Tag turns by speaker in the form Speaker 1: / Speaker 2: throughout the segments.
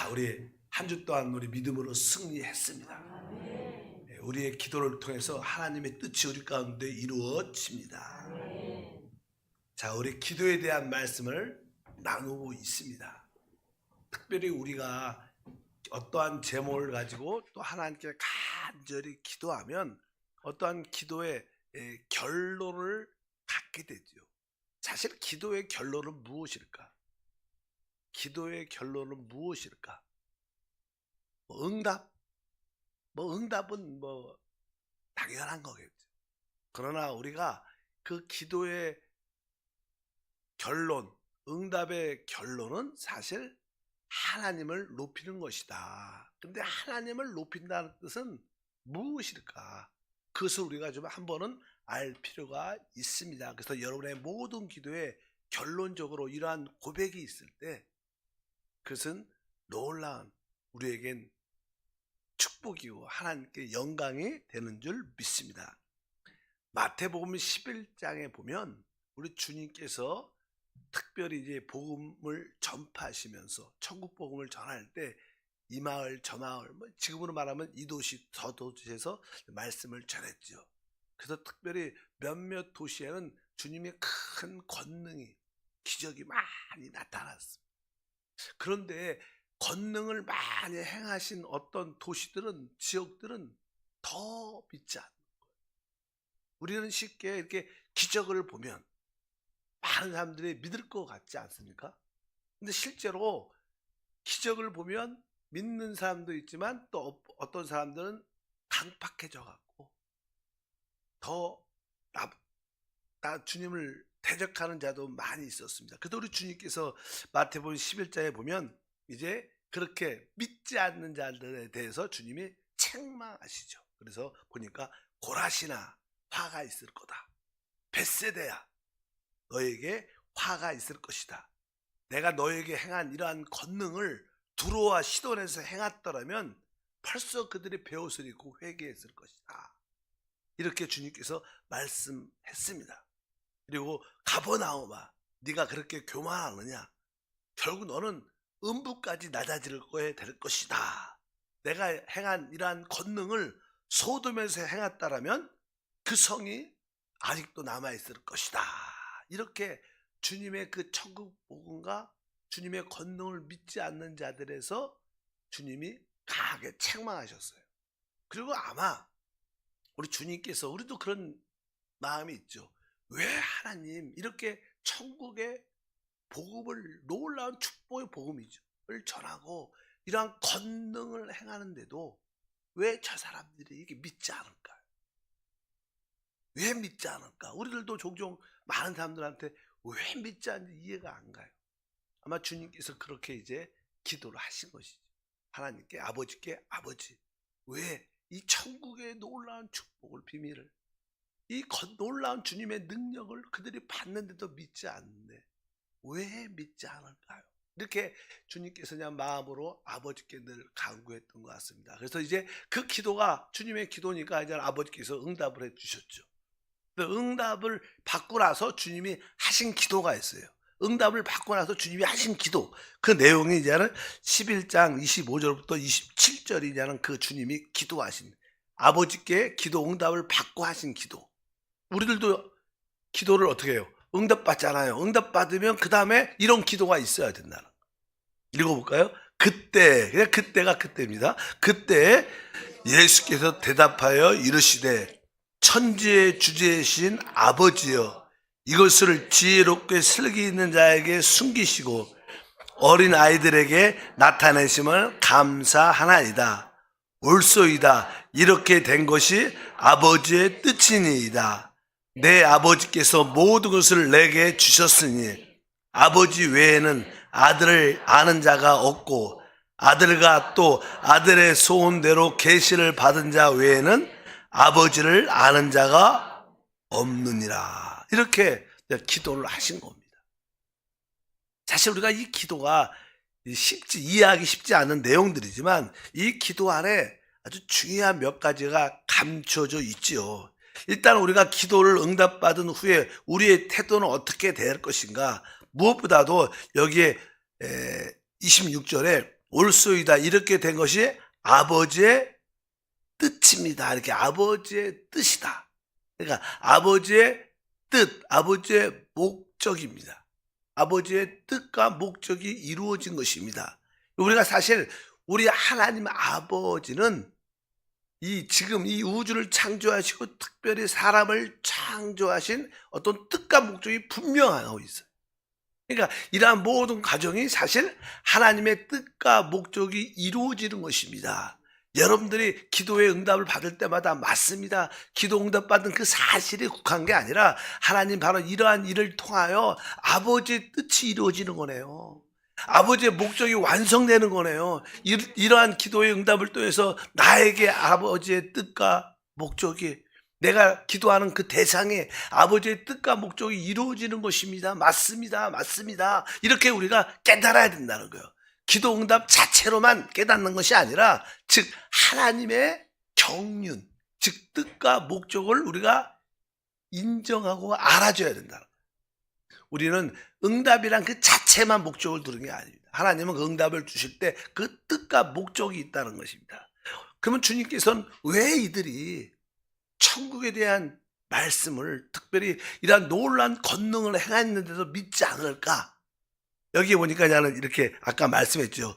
Speaker 1: 우리 한 주 동안 우리 믿음으로 승리했습니다. 우리의 기도를 통해서 하나님의 뜻이 우리 가운데 이루어집니다. 자, 우리 기도에 대한 말씀을 나누고 있습니다. 특별히 우리가 어떠한 제목을 가지고 또 하나님께 간절히 기도하면 어떠한 기도의 결론을 갖게 되죠. 사실 기도의 결론은 무엇일까? 기도의 결론은 무엇일까? 응답? 응답은 당연한 거겠죠. 그러나 우리가 그 기도의 결론, 응답의 결론은 사실 하나님을 높이는 것이다. 근데 하나님을 높인다는 뜻은 무엇일까? 그것을 우리가 좀 한번은 알 필요가 있습니다. 그래서 여러분의 모든 기도에 결론적으로 이러한 고백이 있을 때 그것은 놀라운 우리에겐 축복이고 하나님께 영광이 되는 줄 믿습니다. 마태복음 11장에 보면 우리 주님께서 특별히 이제 복음을 전파하시면서 천국 복음을 전할 때 이 마을 저 마을 지금으로 말하면 이 도시 저 도시에서 말씀을 전했죠. 그래서 특별히 몇몇 도시에는 주님의 큰 권능이 기적이 많이 나타났습니다. 그런데 권능을 많이 행하신 어떤 도시들은 지역들은 더 믿지 않는 거예요. 우리는 쉽게 이렇게 기적을 보면 많은 사람들이 믿을 것 같지 않습니까? 근데 실제로 기적을 보면 믿는 사람도 있지만 또 어떤 사람들은 강팍해져 갖고 더 나 주님을 대적하는 자도 많이 있었습니다. 그래도 우리 주님께서 마태복음 11장에 보면 이제 그렇게 믿지 않는 자들에 대해서 주님이 책망하시죠. 그래서 보니까 고라시나 화가 있을 거다. 벳세다야 너에게 화가 있을 것이다. 내가 너에게 행한 이러한 권능을 두로와 시돈에서 행했더라면 벌써 그들이 베옷을 입고 회개했을 것이다. 이렇게 주님께서 말씀했습니다. 그리고 가버나움아 네가 그렇게 교만하느냐? 결국 너는 음부까지 낮아질 거에 될 것이다. 내가 행한 이러한 권능을 소돔에서 행했다라면 그 성이 아직도 남아있을 것이다. 이렇게 주님의 그 천국 복음과 주님의 권능을 믿지 않는 자들에서 주님이 강하게 책망하셨어요. 그리고 아마 우리 주님께서 우리도 그런 마음이 있죠. 왜 하나님 이렇게 천국의 복음을 놀라운 축복의 복음을 전하고 이러한 권능을 행하는데도 왜 저 사람들이 이게 믿지 않을까요? 왜 믿지 않을까? 우리들도 종종 많은 사람들한테 왜 믿지 않는지 이해가 안 가요. 아마 주님께서 그렇게 이제 기도를 하신 것이죠. 하나님께 아버지께 아버지 왜 이 천국의 놀라운 축복을 비밀을 이 놀라운 주님의 능력을 그들이 받는데도 믿지 않는데 왜 믿지 않을까요? 이렇게 주님께서 그냥 마음으로 아버지께 늘 간구했던 것 같습니다. 그래서 이제 그 기도가 주님의 기도니까 이제 아버지께서 응답을 해주셨죠. 응답을 받고 나서 주님이 하신 기도가 있어요. 응답을 받고 나서 주님이 하신 기도 그 내용이 이제는 11장 25절부터 27절이냐는 그 주님이 기도하신 아버지께 기도 응답을 받고 하신 기도. 우리들도 기도를 어떻게 해요? 응답받잖아요. 응답받으면 그 다음에 이런 기도가 있어야 된다는 거. 읽어볼까요? 그때, 그냥 그때가 그때입니다. 그때 예수께서 대답하여 이르시되 천지의 주제이신 아버지여 이것을 지혜롭게 슬기 있는 자에게 숨기시고 어린 아이들에게 나타내심을 감사하나이다. 옳소이다. 이렇게 된 것이 아버지의 뜻이니이다. 내 아버지께서 모든 것을 내게 주셨으니 아버지 외에는 아들을 아는 자가 없고 아들과 또 아들의 소원대로 계시를 받은 자 외에는 아버지를 아는 자가 없느니라. 이렇게 기도를 하신 겁니다. 사실 우리가 이 기도가 이해하기 쉽지 않은 내용들이지만 이 기도 안에 아주 중요한 몇 가지가 감춰져 있지요. 일단 우리가 기도를 응답받은 후에 우리의 태도는 어떻게 될 것인가? 무엇보다도 여기에 26절에 올소이다. 이렇게 된 것이 아버지의 뜻입니다. 이렇게 아버지의 뜻이다. 그러니까 아버지의 뜻, 아버지의 목적입니다. 아버지의 뜻과 목적이 이루어진 것입니다. 우리가 사실 우리 하나님 아버지는 지금 이 우주를 창조하시고 특별히 사람을 창조하신 어떤 뜻과 목적이 분명하고 있어요. 그러니까 이러한 모든 과정이 사실 하나님의 뜻과 목적이 이루어지는 것입니다. 여러분들이 기도의 응답을 받을 때마다 맞습니다. 기도 응답 받은 그 사실에 국한 게 아니라 하나님 바로 이러한 일을 통하여 아버지의 뜻이 이루어지는 거네요. 아버지의 목적이 완성되는 거네요. 이러한 기도의 응답을 통해서 나에게 아버지의 뜻과 목적이, 내가 기도하는 그 대상에 아버지의 뜻과 목적이 이루어지는 것입니다. 맞습니다. 맞습니다. 이렇게 우리가 깨달아야 된다는 거예요. 기도 응답 자체로만 깨닫는 것이 아니라 즉 하나님의 경륜, 즉 뜻과 목적을 우리가 인정하고 알아줘야 된다는 거예요. 우리는 응답이란 그 자체만 목적을 두는 게 아닙니다. 하나님은 그 응답을 주실 때 그 뜻과 목적이 있다는 것입니다. 그러면 주님께서는 왜 이들이 천국에 대한 말씀을, 특별히 이러한 놀라운 권능을 행했는데도 믿지 않을까? 여기에 보니까 나는 이렇게 아까 말씀했죠.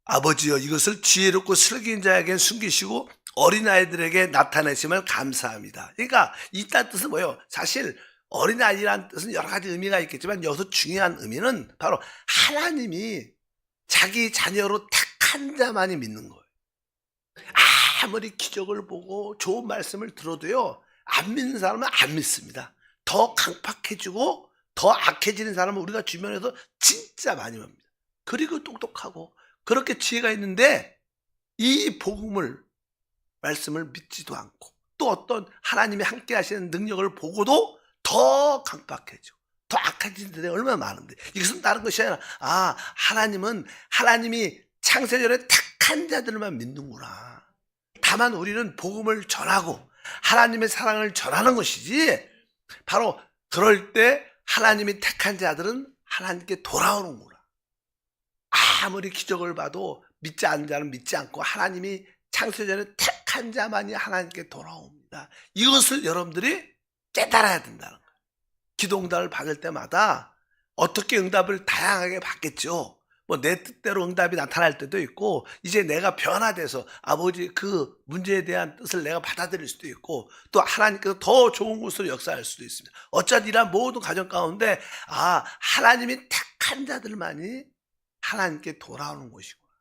Speaker 1: 아버지여, 이것을 지혜롭고 슬기인 자에게 숨기시고 어린아이들에게 나타내심을 감사합니다. 그러니까 이 뜻은 뭐예요? 사실 어린아이라는 뜻은 여러 가지 의미가 있겠지만 여기서 중요한 의미는 바로 하나님이 자기 자녀로 택한 자만이 믿는 거예요. 아무리 기적을 보고 좋은 말씀을 들어도요, 안 믿는 사람은 안 믿습니다. 더 강팍해지고 더 악해지는 사람은 우리가 주변에서 진짜 많이 봅니다. 그리고 똑똑하고 그렇게 지혜가 있는데 이 복음을, 말씀을 믿지도 않고 또 어떤 하나님이 함께 하시는 능력을 보고도 더 강팍해지고 더 악해지는 데가 얼마나 많은데, 이것은 다른 것이 아니라 하나님이 창세전에 택한 자들만 믿는구나. 다만 우리는 복음을 전하고 하나님의 사랑을 전하는 것이지, 바로 그럴 때 하나님이 택한 자들은 하나님께 돌아오는구나. 아무리 기적을 봐도 믿지 않는 자는 믿지 않고 하나님이 창세전에 택한 자만이 하나님께 돌아옵니다. 이것을 여러분들이 깨달아야 된다는 거예요. 기도 응답을 받을 때마다 어떻게 응답을 다양하게 받겠죠. 뭐 내 뜻대로 응답이 나타날 때도 있고, 이제 내가 변화돼서 아버지 그 문제에 대한 뜻을 내가 받아들일 수도 있고, 또 하나님께서 더 좋은 곳으로 역사할 수도 있습니다. 어차피 이러한 모든 과정 가운데 하나님이 택한 자들만이 하나님께 돌아오는 것이구나.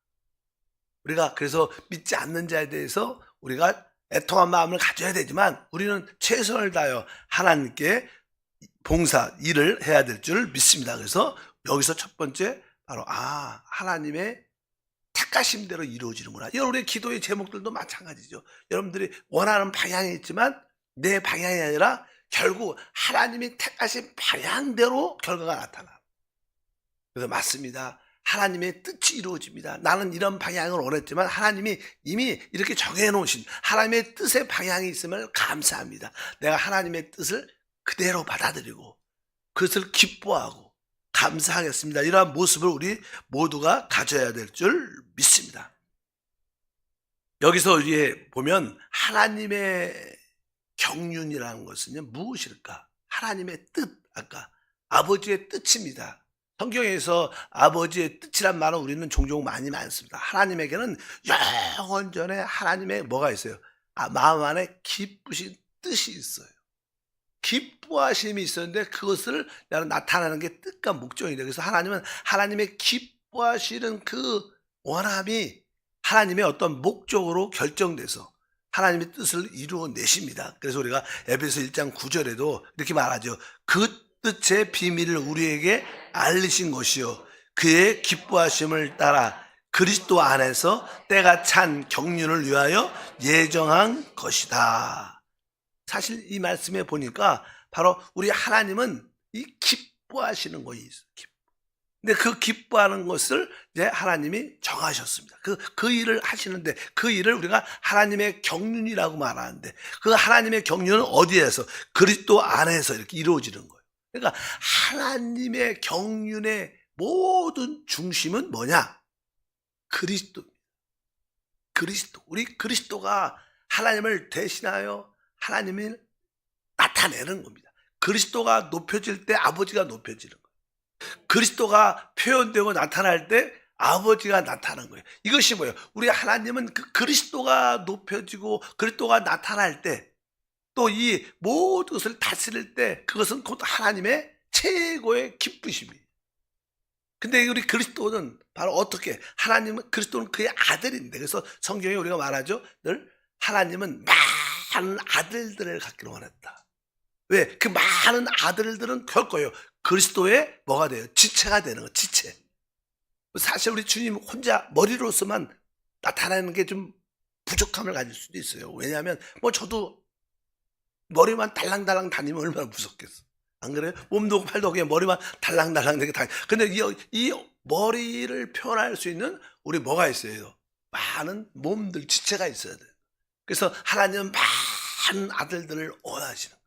Speaker 1: 우리가 그래서 믿지 않는 자에 대해서 우리가 애통한 마음을 가져야 되지만 우리는 최선을 다하여 하나님께 봉사, 일을 해야 될 줄 믿습니다. 그래서 여기서 첫 번째 바로 하나님의 택하심대로 이루어지는구나. 여러분의 기도의 제목들도 마찬가지죠. 여러분들이 원하는 방향이 있지만 내 방향이 아니라 결국 하나님이 택하신 방향대로 결과가 나타나. 그래서 맞습니다. 하나님의 뜻이 이루어집니다. 나는 이런 방향을 원했지만 하나님이 이미 이렇게 정해놓으신 하나님의 뜻의 방향이 있음을 감사합니다. 내가 하나님의 뜻을 그대로 받아들이고 그것을 기뻐하고 감사하겠습니다. 이러한 모습을 우리 모두가 가져야 될 줄 믿습니다. 여기서 우리 보면 하나님의 경륜이라는 것은 무엇일까? 하나님의 뜻, 아까 아버지의 뜻입니다. 성경에서 아버지의 뜻이란 말은 우리는 종종 많습니다. 하나님에게는 영원전에 하나님의 뭐가 있어요? 마음 안에 기쁘신 뜻이 있어요. 기뻐하심이 있었는데 그것을 나타나는 게 뜻과 목적이래요. 그래서 하나님은 하나님의 기뻐하시는 그 원함이 하나님의 어떤 목적으로 결정돼서 하나님의 뜻을 이루어내십니다. 그래서 우리가 에베소 1장 9절에도 이렇게 말하죠. 그 뜻의 비밀을 우리에게 알리신 것이요 그의 기뻐하심을 따라 그리스도 안에서 때가 찬 경륜을 위하여 예정한 것이다. 사실 이 말씀에 보니까 바로 우리 하나님은 이 기뻐하시는 것이 있어요. 근데 그 기뻐하는 것을 이제 하나님이 정하셨습니다. 그 일을 하시는데 그 일을 우리가 하나님의 경륜이라고 말하는데 그 하나님의 경륜은 어디에서? 그리스도 안에서 이렇게 이루어지는 거예요. 그러니까 하나님의 경륜의 모든 중심은 뭐냐? 그리스도. 우리 그리스도가 하나님을 대신하여 하나님을 나타내는 겁니다. 그리스도가 높여질 때 아버지가 높여지는 거예요. 그리스도가 표현되고 나타날 때 아버지가 나타나는 거예요. 이것이 뭐예요? 우리 하나님은 그 그리스도가 높여지고 그리스도가 나타날 때, 또 이 모든 것을 다스릴 때, 그것은 곧 하나님의 최고의 기쁘심이에요. 근데 우리 그리스도는 바로 어떻게, 하나님은, 그리스도는 그의 아들인데, 그래서 성경에 우리가 말하죠, 늘 하나님은 많은 아들들을 갖기로 원했다. 왜? 그 많은 아들들은 결코요, 그리스도의 뭐가 돼요? 지체가 되는 거, 지체. 사실 우리 주님 혼자 머리로서만 나타나는 게 좀 부족함을 가질 수도 있어요. 왜냐하면 뭐 저도 머리만 달랑달랑 다니면 얼마나 무섭겠어. 안 그래요? 몸도 팔도 그냥 머리만 달랑달랑 이렇게 다니. 근데 이 머리를 표현할 수 있는 우리 뭐가 있어요? 많은 몸들, 지체가 있어야 돼요. 그래서 하나님은 많은 아들들을 원하시는.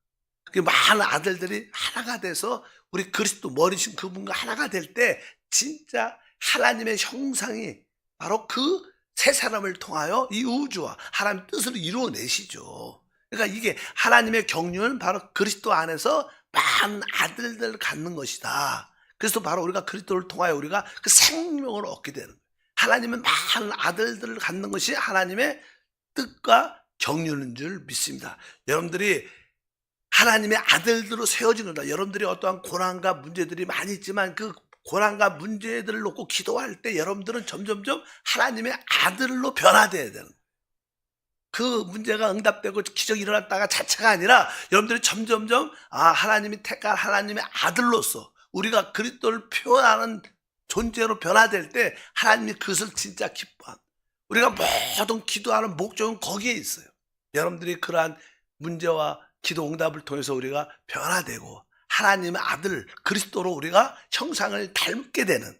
Speaker 1: 그 많은 아들들이 하나가 돼서 우리 그리스도 머리신 그분과 하나가 될 때 진짜 하나님의 형상이 바로 그 세 사람을 통하여 이 우주와 하나님의 뜻을 이루어내시죠. 그러니까 이게 하나님의 경륜은 바로 그리스도 안에서 많은 아들들을 갖는 것이다. 그래서 바로 우리가 그리스도를 통하여 우리가 그 생명을 얻게 되는 거예요. 하나님은 많은 아들들을 갖는 것이 하나님의 뜻과 경륜인 줄 믿습니다. 여러분들이 하나님의 아들들로 세워진 거다. 여러분들이 어떠한 고난과 문제들이 많이 있지만 그 고난과 문제들을 놓고 기도할 때 여러분들은 점점점 하나님의 아들로 변화되어야 되는 거예요. 그 문제가 응답되고 기적이 일어났다가 자체가 아니라 여러분들이 점점점 하나님이 택한 하나님의 아들로서 우리가 그리스도를 표현하는 존재로 변화될 때 하나님이 그것을 진짜 기뻐한, 우리가 모든 기도하는 목적은 거기에 있어요. 여러분들이 그러한 문제와 기도 응답을 통해서 우리가 변화되고 하나님의 아들 그리스도로 우리가 형상을 닮게 되는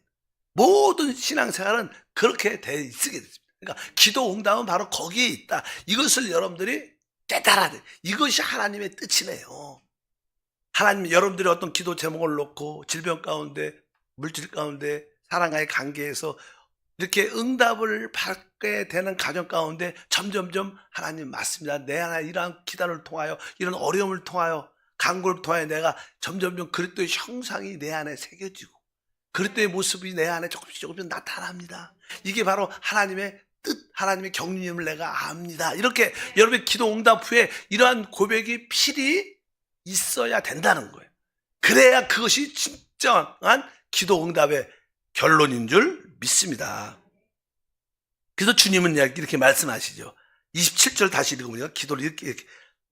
Speaker 1: 모든 신앙생활은 그렇게 돼 있게 됐습니다. 그러니까 기도 응답은 바로 거기에 있다. 이것을 여러분들이 깨달아야 돼. 이것이 하나님의 뜻이네요. 하나님, 여러분들이 어떤 기도 제목을 놓고 질병 가운데, 물질 가운데, 사랑과의 관계에서 이렇게 응답을 받게 되는 가정 가운데 점점점 하나님 맞습니다. 내 안에 이러한 기도를 통하여, 이런 어려움을 통하여, 간구를 통하여 내가 점점점 그리스도의 형상이 내 안에 새겨지고 그리스도의 모습이 내 안에 조금씩 나타납니다. 이게 바로 하나님의 뜻, 하나님의 경륜임을 내가 압니다. 이렇게 여러분의 기도 응답 후에 이러한 고백이 필히 있어야 된다는 거예요. 그래야 그것이 진정한 기도 응답의 결론인 줄 믿습니다. 그래서 주님은 이렇게 말씀하시죠. 27절 다시 읽어보니까 기도를 이렇게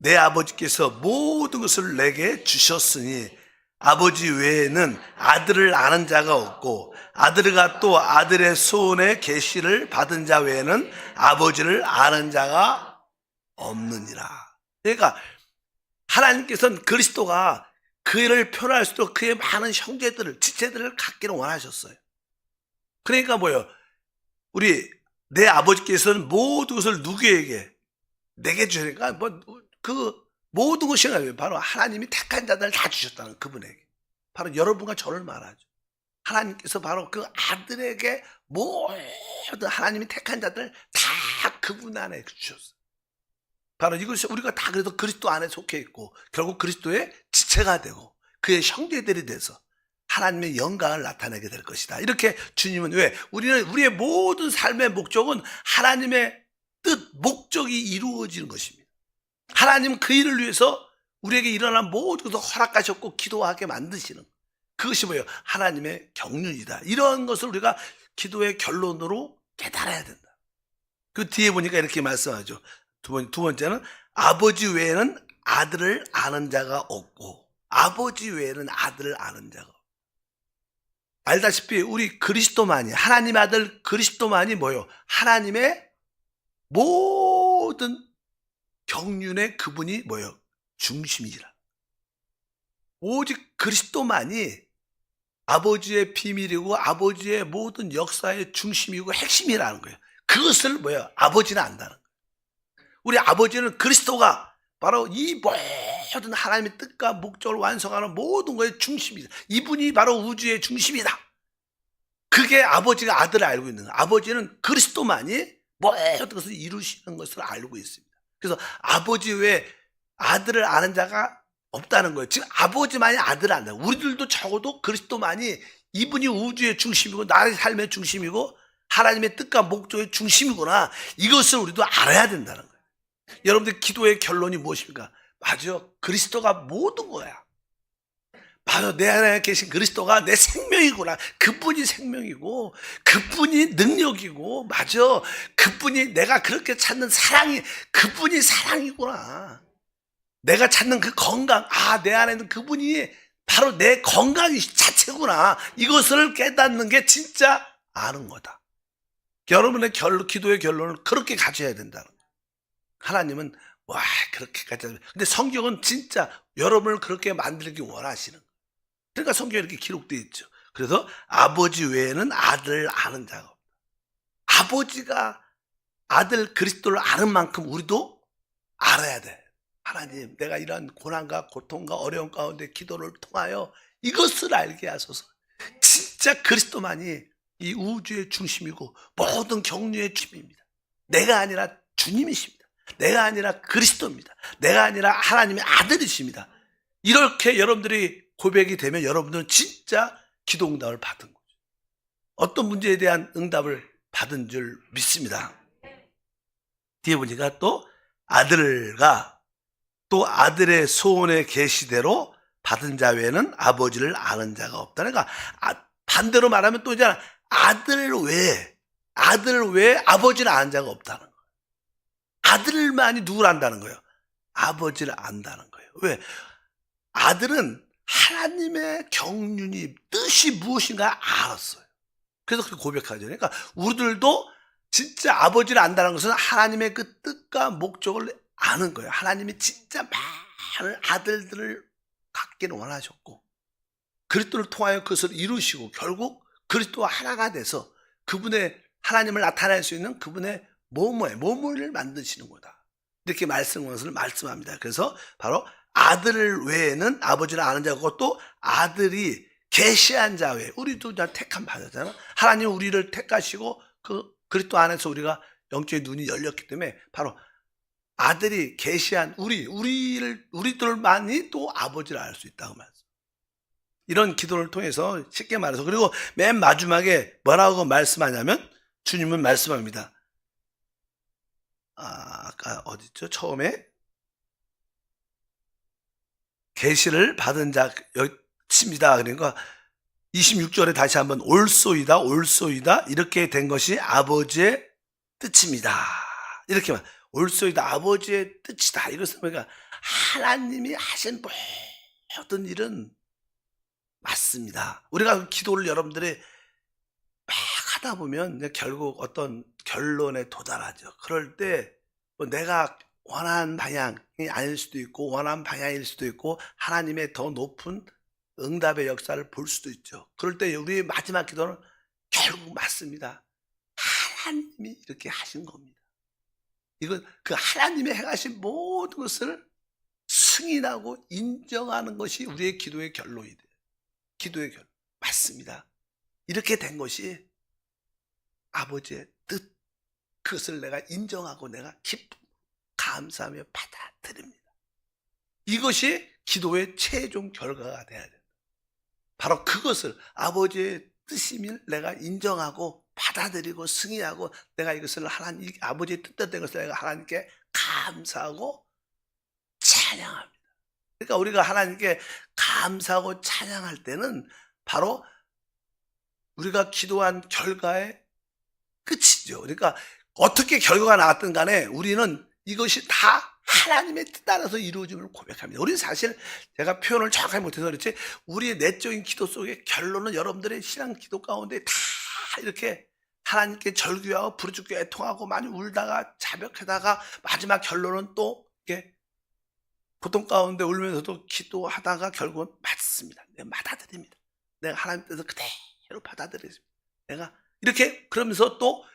Speaker 1: 내 아버지께서 모든 것을 내게 주셨으니 아버지 외에는 아들을 아는 자가 없고 아들과 또 아들의 소원의 계시를 받은 자 외에는 아버지를 아는 자가 없느니라. 그러니까 하나님께서는 그리스도가 그를 표현할 수 있도록 그의 많은 형제들을, 지체들을 갖기를 원하셨어요. 그러니까 뭐예요? 내 아버지께서는 모든 것을 누구에게? 내게 주시니까 그 모든 것이 바로 하나님이 택한 자들을 다 주셨다는, 그분에게. 바로 여러분과 저를 말하죠. 하나님께서 바로 그 아들에게 모든 하나님이 택한 자들을 다 그분 안에 주셨어요. 바로 이것이 우리가 다 그래도 그리스도 안에 속해 있고 결국 그리스도의 지체가 되고 그의 형제들이 돼서 하나님의 영광을 나타내게 될 것이다. 이렇게 주님은, 왜? 우리의 모든 삶의 목적은 하나님의 뜻, 목적이 이루어지는 것입니다. 하나님은 그 일을 위해서 우리에게 일어난 모든 것을 허락하셨고 기도하게 만드시는, 그것이 뭐예요? 하나님의 경륜이다. 이런 것을 우리가 기도의 결론으로 깨달아야 된다. 그 뒤에 보니까 이렇게 말씀하죠. 두 번째는 아버지 외에는 아들을 아는 자가 없고, 아버지 외에는 아들을 아는 자가 없고. 알다시피 우리 그리스도만이, 하나님 아들 그리스도만이 뭐예요? 하나님의 모든 경륜의 그분이 뭐예요? 중심이라. 오직 그리스도만이 아버지의 비밀이고 아버지의 모든 역사의 중심이고 핵심이라는 거예요. 그것을 뭐예요? 아버지는 안다는 거예요. 우리 아버지는 그리스도가 바로 이 모든 하나님의 뜻과 목적을 완성하는 모든 것의 중심이다. 이분이 바로 우주의 중심이다. 그게 아버지가 아들을 알고 있는 거예요. 아버지는 그리스도만이 모든 것을 이루시는 것을 알고 있습니다. 그래서 아버지 외에 아들을 아는 자가 없다는 거예요. 지금 아버지만이 아들을 안다. 우리들도 적어도 그리스도만이 이분이 우주의 중심이고 나의 삶의 중심이고 하나님의 뜻과 목적의 중심이구나. 이것을 우리도 알아야 된다는 거예요. 여러분들 기도의 결론이 무엇입니까? 맞아. 그리스도가 모든 거야. 맞아. 내 안에 계신 그리스도가 내 생명이구나. 그분이 생명이고 그분이 능력이고 맞아. 그분이 내가 그렇게 찾는 사랑이 그분이 사랑이구나. 내가 찾는 그 건강, 내 안에는 그분이 바로 내 건강이 자체구나. 이것을 깨닫는 게 진짜 아는 거다. 여러분의 기도의 결론을 그렇게 가져야 된다는 거예요. 하나님은 그렇게까지. 근데 성경은 진짜 여러분을 그렇게 만들기 원하시는 거예요. 그러니까 성경에 이렇게 기록되어 있죠. 그래서 아버지 외에는 아들을 아는 자가 없다. 아버지가 아들 그리스도를 아는 만큼 우리도 알아야 돼. 하나님, 내가 이러한 고난과 고통과 어려움 가운데 기도를 통하여 이것을 알게 하소서. 진짜 그리스도만이 이 우주의 중심이고 모든 경륜의 중심입니다. 내가 아니라 주님이십니다. 내가 아니라 그리스도입니다. 내가 아니라 하나님의 아들이십니다. 이렇게 여러분들이 고백이 되면 여러분들은 진짜 기도 응답을 받은 거죠. 어떤 문제에 대한 응답을 받은 줄 믿습니다. 뒤에 보니까 또 아들과 또 아들의 소원의 계시대로 받은 자 외에는 아버지를 아는 자가 없다. 그러니까 반대로 말하면 또 이제 아들 외에 아버지를 아는 자가 없다는 거예요. 아들만이 누구를 안다는 거예요? 아버지를 안다는 거예요. 왜? 아들은 하나님의 경륜이 뜻이 무엇인가 알았어요. 그래서 그렇게 고백하죠. 그러니까 우리들도 진짜 아버지를 안다는 것은 하나님의 그 뜻과 목적을 아는 거예요. 하나님이 진짜 많은 아들들을 갖기를 원하셨고 그리스도를 통하여 그것을 이루시고 결국 그리스도와 하나가 돼서 그분의 하나님을 나타낼 수 있는 그분의 모모를 만드시는 거다. 이렇게 것을 말씀합니다. 그래서 바로 아들 외에는 아버지를 아는 자고 또 아들이 계시한 자 외에 우리도 다 택함 받았잖아. 하나님 우리를 택하시고 그 그리스도 안에서 우리가 영적인 눈이 열렸기 때문에 바로 아들이 계시한 우리들만이 또 아버지를 알 수 있다고 말씀. 이런 기도를 통해서 쉽게 말해서 그리고 맨 마지막에 뭐라고 말씀하냐면 주님은 말씀합니다. 아까 어딨죠? 처음에 계시를 받은 자 여칩니다. 그러니까 26절에 다시 한번 올소이다 이렇게 된 것이 아버지의 뜻입니다. 이렇게 말 올소이다 아버지의 뜻이다. 이것은 그러니까 하나님이 하신 모든 일은 맞습니다. 우리가 기도를 여러분들이 막 하다 보면 결국 어떤 결론에 도달하죠. 그럴 때 내가 원하는 방향이 아닐 수도 있고 원하는 방향일 수도 있고 하나님의 더 높은 응답의 역사를 볼 수도 있죠. 그럴 때 우리의 마지막 기도는 결국 맞습니다. 하나님이 이렇게 하신 겁니다. 이건 그 하나님의 행하신 모든 것을 승인하고 인정하는 것이 우리의 기도의 결론이 돼요. 기도의 결론. 맞습니다. 이렇게 된 것이 아버지의 뜻. 그것을 내가 인정하고 내가 기쁨, 감사하며 받아들입니다. 이것이 기도의 최종 결과가 돼야 된다. 바로 그것을 아버지의 뜻임을 내가 인정하고 받아들이고 승인하고 내가 이것을 하나님 아버지의 뜻대로 된 것을 내가 하나님께 감사하고 찬양합니다. 그러니까 우리가 하나님께 감사하고 찬양할 때는 바로 우리가 기도한 결과의 끝이죠. 그러니까 어떻게 결과가 나왔든 간에 우리는 이것이 다 하나님의 뜻 따라서 이루어짐을 고백합니다. 우리는 사실 제가 표현을 정확하게 못해서 그렇지 우리의 내적인 기도 속의 결론은 여러분들의 신앙 기도 가운데 다 이렇게 하나님께 절규하고 부르짖고 애통하고 많이 울다가 자백하다가 마지막 결론은 또 이렇게 고통 가운데 울면서도 기도하다가 결국은 맞습니다. 내가 받아들입니다. 내가 하나님 뜻을 그대로 받아들입니다. 내가 이렇게 그러면서 또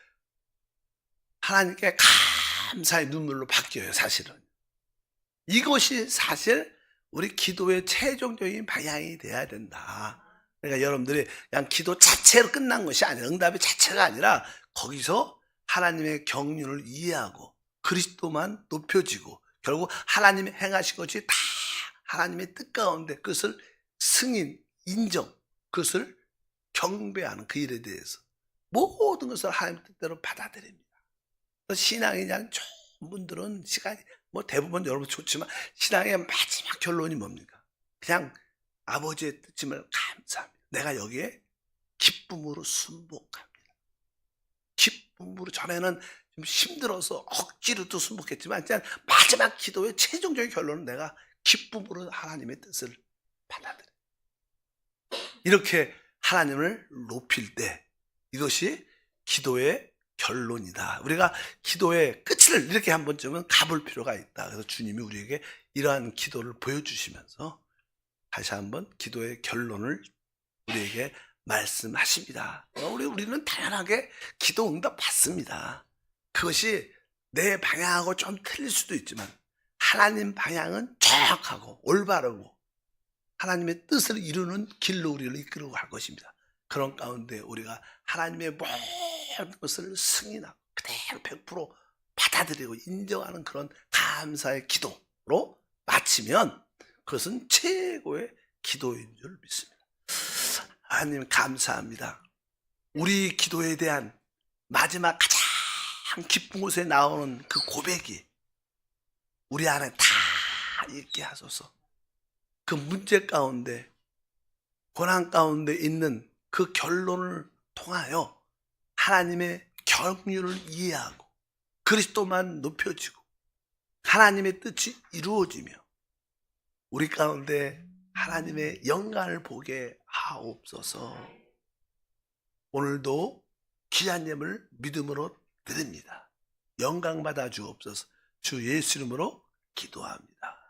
Speaker 1: 하나님께 감사의 눈물로 바뀌어요. 사실은 이것이 사실 우리 기도의 최종적인 방향이 돼야 된다. 그러니까 여러분들이 그냥 기도 자체로 끝난 것이 아니라, 응답의 자체가 아니라 거기서 하나님의 경륜을 이해하고 그리스도만 높여지고 결국 하나님이 행하신 것이 다 하나님의 뜻 가운데 그것을 승인, 인정, 그것을 경배하는 그 일에 대해서 모든 것을 하나님 뜻대로 받아들입니다. 신앙이 그냥 좋은 분들은 시간이 뭐 대부분 여러분 좋지만 신앙의 마지막 결론이 뭡니까? 그냥 아버지의 뜻임을 감사합니다. 내가 여기에 기쁨으로 순복합니다. 기쁨으로. 전에는 좀 힘들어서 억지로도 순복했지만 그냥 마지막 기도의 최종적인 결론은 내가 기쁨으로 하나님의 뜻을 받아들여요. 이렇게 하나님을 높일 때 이것이 기도의 결론이다. 우리가 기도의 끝을 이렇게 한 번쯤은 가볼 필요가 있다. 그래서 주님이 우리에게 이러한 기도를 보여주시면서 다시 한번 기도의 결론을 우리에게 말씀하십니다. 우리는 당연하게 기도 응답 받습니다. 그것이 내 방향하고 좀 틀릴 수도 있지만 하나님 방향은 정확하고 올바르고 하나님의 뜻을 이루는 길로 우리를 이끌고 갈 것입니다. 그런 가운데 우리가 하나님의 모든 것을 승인하고 그대로 100% 받아들이고 인정하는 그런 감사의 기도로 마치면 그것은 최고의 기도인 줄 믿습니다. 하나님 감사합니다. 우리 기도에 대한 마지막 가장 기쁜 곳에 나오는 그 고백이 우리 안에 다 있게 하소서. 그 문제 가운데 고난 가운데 있는 그 결론을 통하여 하나님의 경륜을 이해하고 그리스도만 높여지고 하나님의 뜻이 이루어지며 우리 가운데 하나님의 영광을 보게 하옵소서. 오늘도 귀한 예물 믿음으로 드립니다. 영광 받아 주옵소서. 주 예수 이름으로 기도합니다.